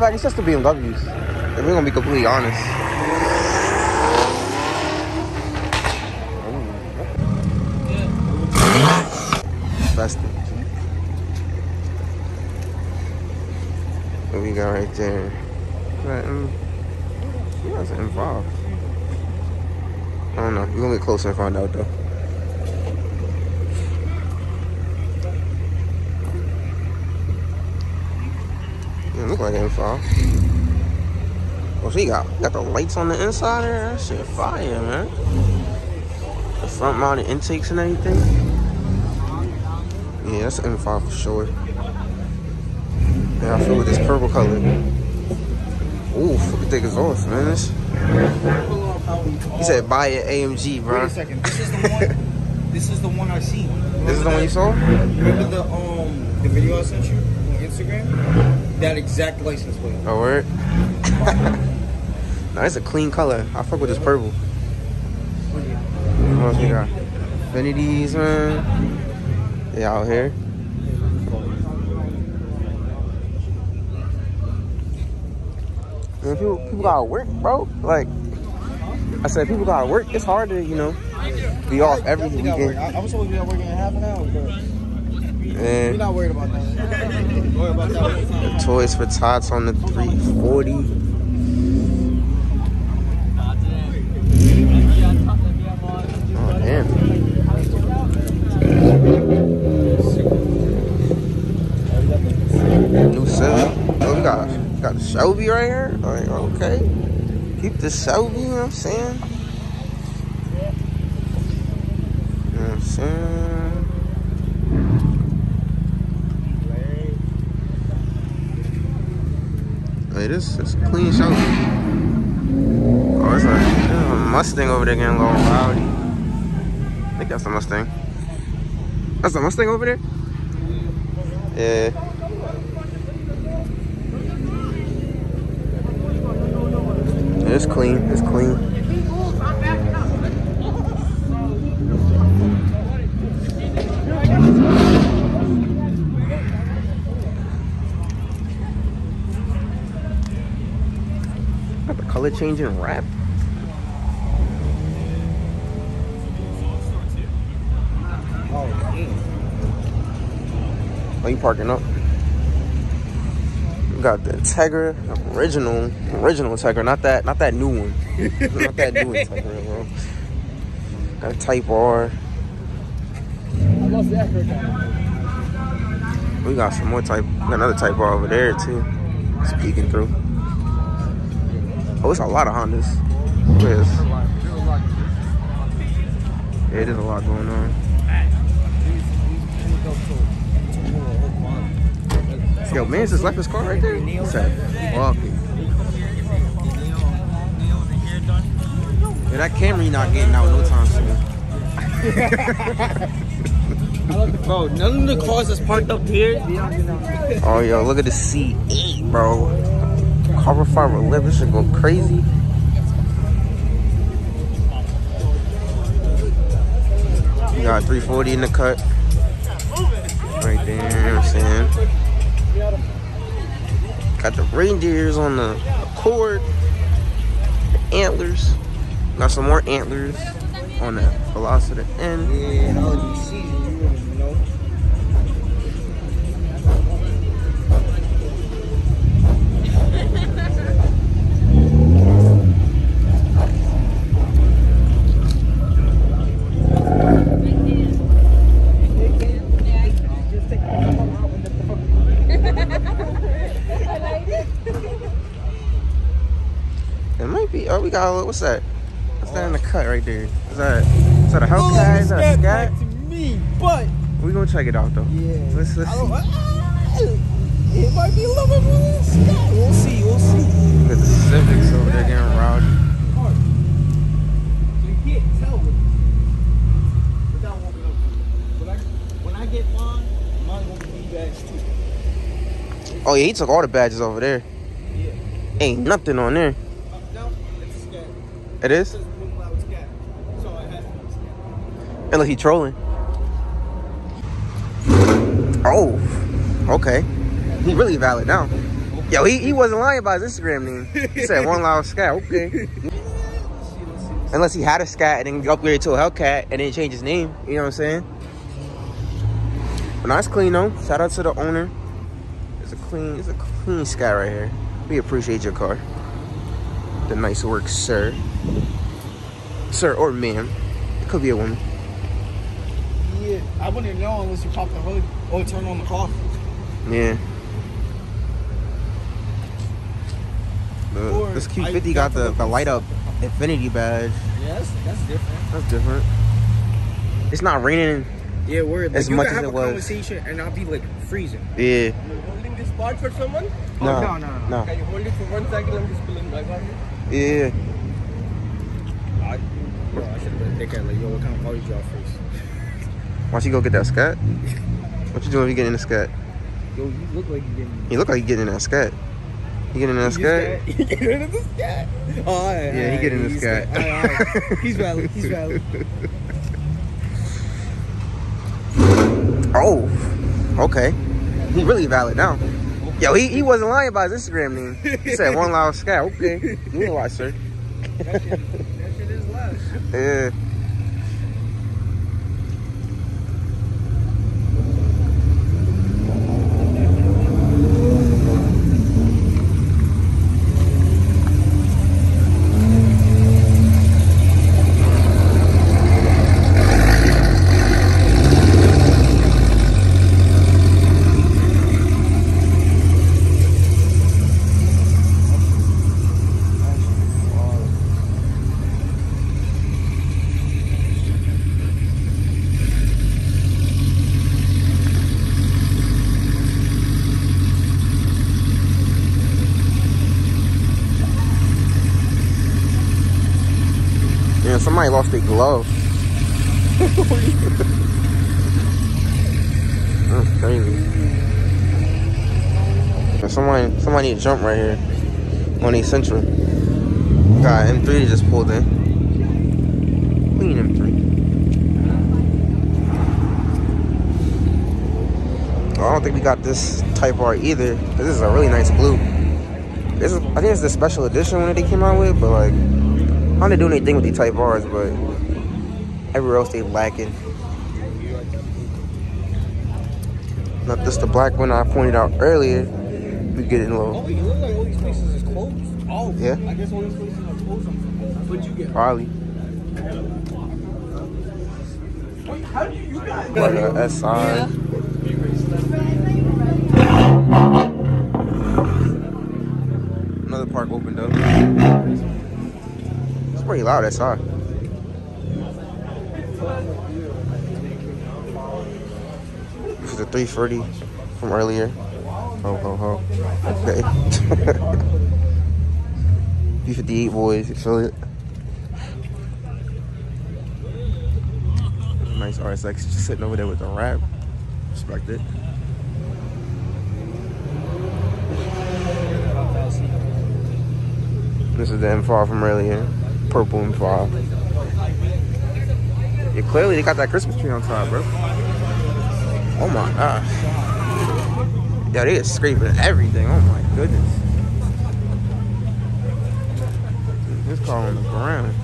fact, it's just the BMWs. If we're gonna be completely honest. Best thing. What we got right there? Yeah, it's an M5. I don't know. We're gonna get closer and find out though. Yeah, look like an M5. Oh, so you got the lights on the inside there? That shit fire, man. The front mounted intakes and everything. Yeah, that's an M5 for sure. Yeah, I feel with this purple color. Oof, look at the exhaust, man. He said buy an AMG, bro. Wait a second. This is the one. This is the one I seen. This is the one you saw? Remember the video I sent you on Instagram? That exact license plate. Oh, word? Nah, it's a clean color. I fuck with this purple. What else we got? Infinities, man. They out here. Man, people gotta work, bro. Like I said, people gotta work. It's hard to, you know, be off every weekend. I was supposed to be working in half an hour, but we're not worried about that. Worry about that. Toys for Tots on the 340. Oh damn. New Civic. Oh, we got a Shelby right here. Like, okay. Keep the Shelby, you know what I'm saying? You know what I'm saying? Hey, this is a clean Shelby. Oh, it's like there's a Mustang over there getting a little rowdy. I think that's the Mustang. That's the Mustang over there? Yeah. It's clean. It's clean. Got the color changing wrap. Oh, you parking up? Got the Integra, original Integra, not that new one. Not that new Integra, bro. Got a Type R. We got some more Type. We got another Type R over there too. It's peeking through. Oh, it's a lot of Hondas. Look at this. Yeah, there's a lot going on. Yo, man just left his car right there. What's that? Walking. Yeah, that Camry not getting out no time soon. Bro, none of the cars that's parked up here. Oh, yo, look at the C8, bro. Carbon fiber lip, this should go crazy. You got 340 in the cut. Right there, you know what I'm saying? Got the reindeers on the Accord, the antlers. Got some more antlers on the Velocity end. Yeah, all these seasons, you know. It might be. Oh, we got a little. What's that? What's that in the cut right there? Is that a Hellcat? Is that a Scat? To me, but We gonna check it out though. yeah, Let's see. it might be a little bit more than Scat. We'll see. We'll see. Look at the Civics over there getting rowdy. So you can't tell without walking up. When I get mine won't be badge too. Oh yeah, he took all the badges over there. Yeah. Ain't nothing on there. No, it's a Scat. It is? It says blue cloud Scat. So it has to be a Scat. And look, he trolling. Oh, okay. He really valid now. Okay. Yo, he wasn't lying about his Instagram name. He said one loud Scat. Okay. Unless he had a Scat and then upgraded to a Hellcat and then changed his name. You know what I'm saying? But nice clean though. Shout out to the owner. It's a clean Scat right here. We appreciate your car. The nice work, sir. Sir or ma'am. It could be a woman. Yeah, I wouldn't know unless you pop the hood or turn on the car. Yeah. This Q50 got the light up infinity badge. Yeah, that's different. That's different. It's not raining. Yeah, word. Like, as much as it was. You can have a conversation and not be like freezing. Yeah. You're holding this part for someone? No. No. Can you hold it for 1 second? I'm just pulling back on you. Yeah. I should have been a dickhead. Like, yo, what kind of car you draw first? Why don't you go get that Scat? What you doing if you get in the Scat? Yo, you look like you getting. You look like you getting in that Scat. You getting in that Scat? You getting in the Scat? Oh, all right, Yeah, he getting in the Scat. All right. He's valid. He's valid. Oh, okay. He really valid now. Yo, he wasn't lying about his Instagram name. He said one loud Scat. Okay. You ain't lie, sir. That shit is loud. Yeah. Yeah, somebody lost their glove. That's crazy. And somebody need to jump right here on East Central. Got M3 just pulled in. Clean M3. I don't think we got this Type R either. This is a really nice blue. I think it's the special edition one that they came out with, but like, I don't do anything with the Type R's, but everywhere else they lacking. Not just the black one I pointed out earlier. We getting low. Oh, you look like all these places is closed. Oh, yeah. I guess all these places are closed. What'd you get? Probably. How do you guys? Like a SI. Another park opened up. It's pretty loud, SI. This is the 340 from earlier. Ho, ho, ho. Okay. B58 boys, you feel it? Nice RSX just sitting over there with the wrap. Respect it. This is the M5 from earlier. Purple M5. Yeah, clearly they got that Christmas tree on top, bro. Oh my gosh. Yeah, they is scraping everything. Oh my goodness. This car on the ground.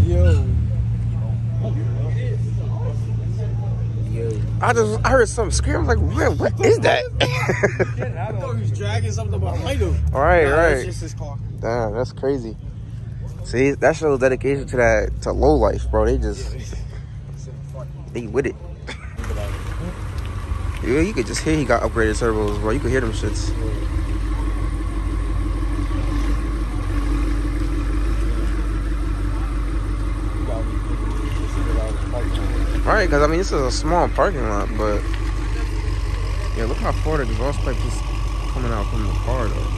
Yo. I heard something scream. I'm like, what is that? I thought he was dragging something behind him. Right. It's just his car. Damn, that's crazy. See, that shows dedication to low life, bro. They with it. Yeah, you could just hear he got upgraded turbos, bro. You could hear them shits. Right, because I mean, this is a small parking lot, but yeah, look how far the exhaust pipe is coming out from the car, though.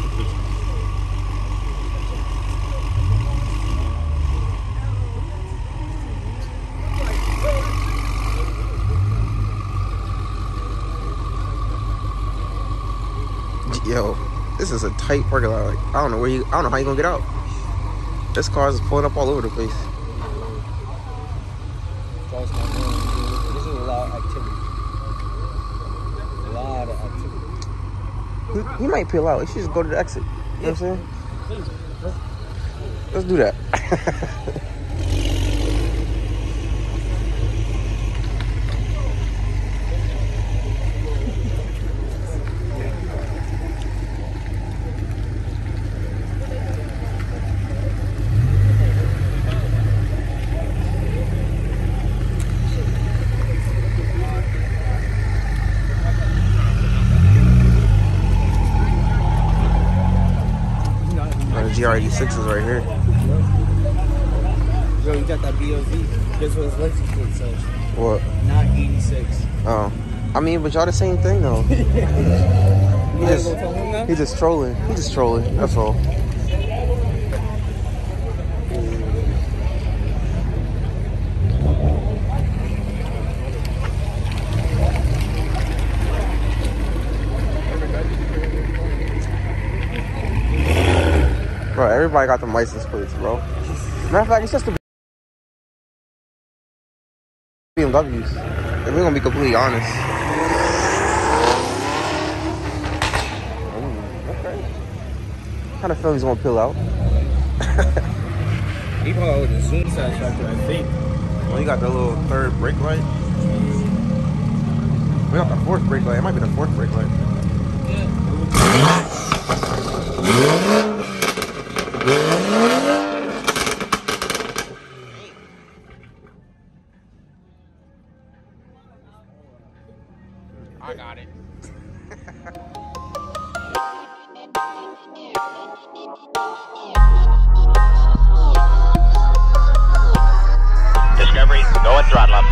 Yo, this is a tight parking lot. Like, I don't know how you gonna get out. This car is pulling up all over the place. This is a lot of activity. A lot of activity. He might peel out. He should just go to the exit. You know what I'm saying? Please. Let's do that. The GR86 is right here. Yo, you got that BOV. Guess what his license plate says? What? Not 86. Oh. I mean, but y'all the same thing though. You wanna go tell him now? He's just trolling. He's just trolling. That's all. Bro, everybody got them license plates, bro. Matter of fact, it's just the BMWs. If we're gonna be completely honest. Okay. What kind of feelings gonna peel out? He probably with the zoom size factor, I think. Well, you got the little third brake light. We got the fourth brake light. It might be the fourth brake light. I got it. Discovery, go and throttle up.